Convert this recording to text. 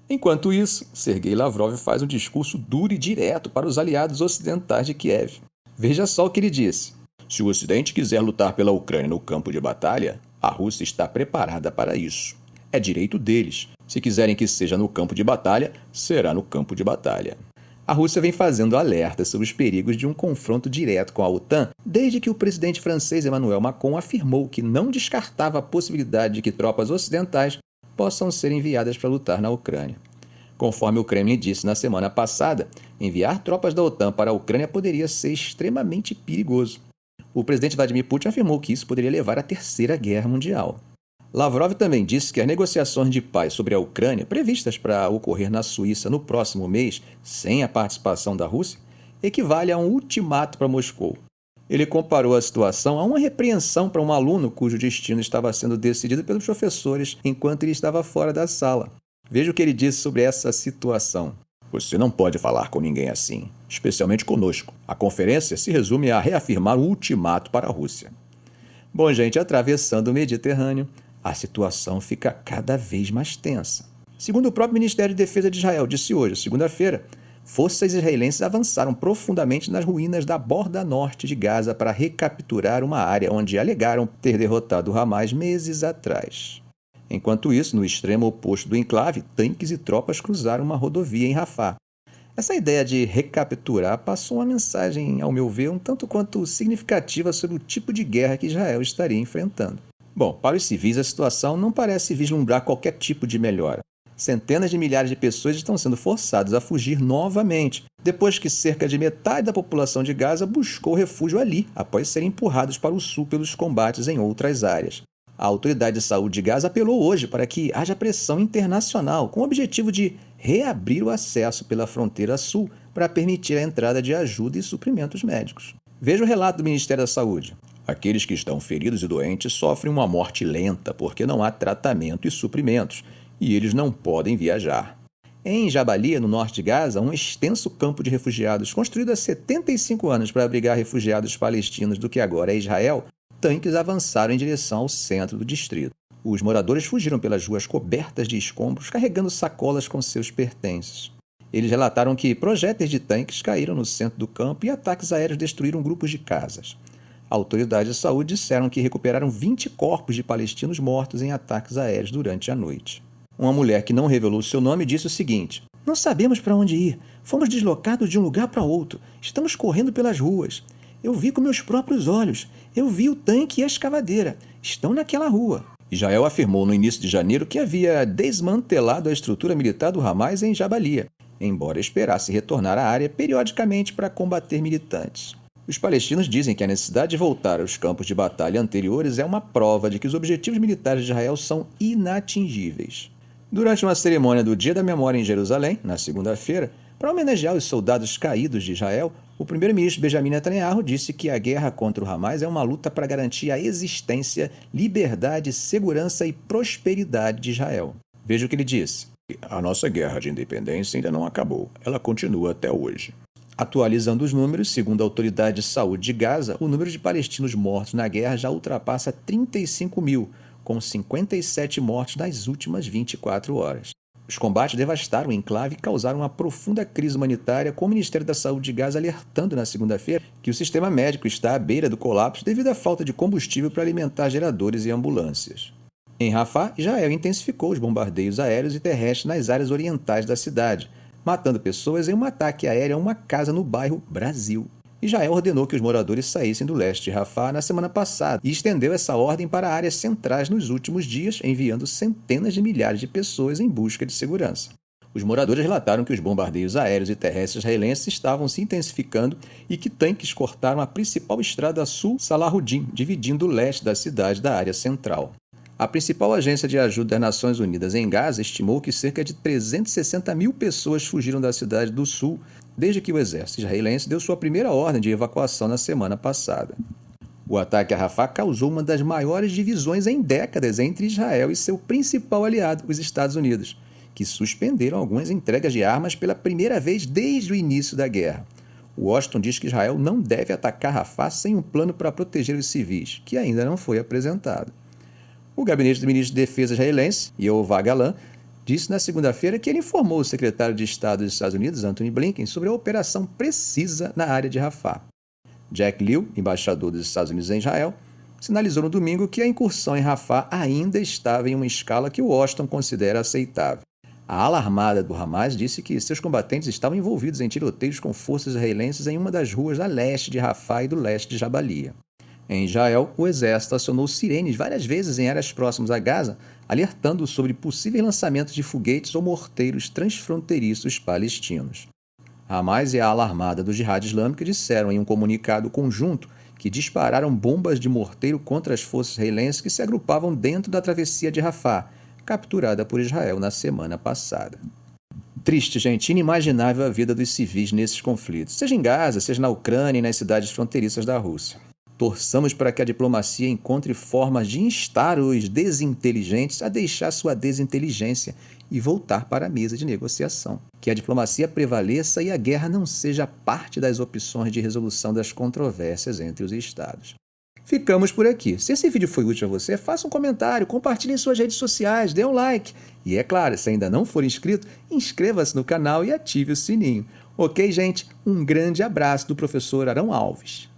Enquanto isso, Sergei Lavrov faz um discurso duro e direto para os aliados ocidentais de Kiev. Veja só o que ele disse. Se o Ocidente quiser lutar pela Ucrânia no campo de batalha, a Rússia está preparada para isso. É direito deles. Se quiserem que seja no campo de batalha, será no campo de batalha. A Rússia vem fazendo alertas sobre os perigos de um confronto direto com a OTAN desde que o presidente francês Emmanuel Macron afirmou que não descartava a possibilidade de que tropas ocidentais possam ser enviadas para lutar na Ucrânia. Conforme o Kremlin disse na semana passada, enviar tropas da OTAN para a Ucrânia poderia ser extremamente perigoso. O presidente Vladimir Putin afirmou que isso poderia levar à Terceira Guerra Mundial. Lavrov também disse que as negociações de paz sobre a Ucrânia, previstas para ocorrer na Suíça no próximo mês, sem a participação da Rússia, equivale a um ultimato para Moscou. Ele comparou a situação a uma repreensão para um aluno cujo destino estava sendo decidido pelos professores enquanto ele estava fora da sala. Veja o que ele disse sobre essa situação. Você não pode falar com ninguém assim, especialmente conosco. A conferência se resume a reafirmar o ultimato para a Rússia. Bom, gente, atravessando o Mediterrâneo, a situação fica cada vez mais tensa. Segundo o próprio Ministério de Defesa de Israel, disse hoje, segunda-feira, forças israelenses avançaram profundamente nas ruínas da borda norte de Gaza para recapturar uma área onde alegaram ter derrotado o Hamas meses atrás. Enquanto isso, no extremo oposto do enclave, tanques e tropas cruzaram uma rodovia em Rafah. Essa ideia de recapturar passou uma mensagem, ao meu ver, um tanto quanto significativa sobre o tipo de guerra que Israel estaria enfrentando. Bom, para os civis a situação não parece vislumbrar qualquer tipo de melhora. Centenas de milhares de pessoas estão sendo forçadas a fugir novamente, depois que cerca de metade da população de Gaza buscou refúgio ali, após serem empurrados para o sul pelos combates em outras áreas. A Autoridade de Saúde de Gaza apelou hoje para que haja pressão internacional com o objetivo de reabrir o acesso pela fronteira sul para permitir a entrada de ajuda e suprimentos médicos. Veja o relato do Ministério da Saúde. Aqueles que estão feridos e doentes sofrem uma morte lenta porque não há tratamento e suprimentos, e eles não podem viajar. Em Jabalia, no norte de Gaza, um extenso campo de refugiados construído há 75 anos para abrigar refugiados palestinos do que agora é Israel, tanques avançaram em direção ao centro do distrito. Os moradores fugiram pelas ruas cobertas de escombros, carregando sacolas com seus pertences. Eles relataram que projéteis de tanques caíram no centro do campo e ataques aéreos destruíram grupos de casas. Autoridades de saúde disseram que recuperaram 20 corpos de palestinos mortos em ataques aéreos durante a noite. Uma mulher que não revelou seu nome disse o seguinte: "Não sabemos para onde ir. Fomos deslocados de um lugar para outro. Estamos correndo pelas ruas. Eu vi com meus próprios olhos. Eu vi o tanque e a escavadeira. Estão naquela rua." Israel afirmou no início de janeiro que havia desmantelado a estrutura militar do Hamas em Jabalia, embora esperasse retornar à área periodicamente para combater militantes. Os palestinos dizem que a necessidade de voltar aos campos de batalha anteriores é uma prova de que os objetivos militares de Israel são inatingíveis. Durante uma cerimônia do Dia da Memória em Jerusalém, na segunda-feira, para homenagear os soldados caídos de Israel, o primeiro-ministro Benjamin Netanyahu disse que a guerra contra o Hamas é uma luta para garantir a existência, liberdade, segurança e prosperidade de Israel. Veja o que ele disse. A nossa guerra de independência ainda não acabou. Ela continua até hoje. Atualizando os números, segundo a Autoridade de Saúde de Gaza, o número de palestinos mortos na guerra já ultrapassa 35 mil, com 57 mortos nas últimas 24 horas. Os combates devastaram o enclave e causaram uma profunda crise humanitária, com o Ministério da Saúde de Gaza alertando na segunda-feira que o sistema médico está à beira do colapso devido à falta de combustível para alimentar geradores e ambulâncias. Em Rafah, Israel intensificou os bombardeios aéreos e terrestres nas áreas orientais da cidade, matando pessoas em um ataque aéreo a uma casa no bairro Brasil. Israel ordenou que os moradores saíssem do leste de Rafah na semana passada e estendeu essa ordem para áreas centrais nos últimos dias, enviando centenas de milhares de pessoas em busca de segurança. Os moradores relataram que os bombardeios aéreos e terrestres israelenses estavam se intensificando e que tanques cortaram a principal estrada sul Salahuddin, dividindo o leste da cidade da área central. A principal agência de ajuda das Nações Unidas em Gaza estimou que cerca de 360 mil pessoas fugiram da cidade do sul desde que o exército israelense deu sua primeira ordem de evacuação na semana passada. O ataque a Rafah causou uma das maiores divisões em décadas entre Israel e seu principal aliado, os Estados Unidos, que suspenderam algumas entregas de armas pela primeira vez desde o início da guerra. Washington diz que Israel não deve atacar Rafah sem um plano para proteger os civis, que ainda não foi apresentado. O gabinete do ministro de Defesa israelense, Yoav Gallant, Disse na segunda-feira que ele informou o secretário de Estado dos Estados Unidos, Antony Blinken, sobre a operação precisa na área de Rafah. Jack Lew, embaixador dos Estados Unidos em Israel, sinalizou no domingo que a incursão em Rafah ainda estava em uma escala que Washington considera aceitável. A ala armada do Hamas disse que seus combatentes estavam envolvidos em tiroteios com forças israelenses em uma das ruas a leste de Rafah e do leste de Jabalia. Em Israel, o exército acionou sirenes várias vezes em áreas próximas a Gaza, alertando sobre possíveis lançamentos de foguetes ou morteiros transfronteiriços palestinos. Hamas e a ala armada do Jihad Islâmico disseram em um comunicado conjunto que dispararam bombas de morteiro contra as forças israelenses que se agrupavam dentro da travessia de Rafah, capturada por Israel na semana passada. Triste, gente, inimaginável a vida dos civis nesses conflitos, seja em Gaza, seja na Ucrânia e nas cidades fronteiriças da Rússia. Torçamos para que a diplomacia encontre formas de instar os desinteligentes a deixar sua desinteligência e voltar para a mesa de negociação. Que a diplomacia prevaleça e a guerra não seja parte das opções de resolução das controvérsias entre os Estados. Ficamos por aqui. Se esse vídeo foi útil a você, faça um comentário, compartilhe em suas redes sociais, dê um like. E é claro, se ainda não for inscrito, inscreva-se no canal e ative o sininho. Ok, gente? Um grande abraço do professor Arão Alves.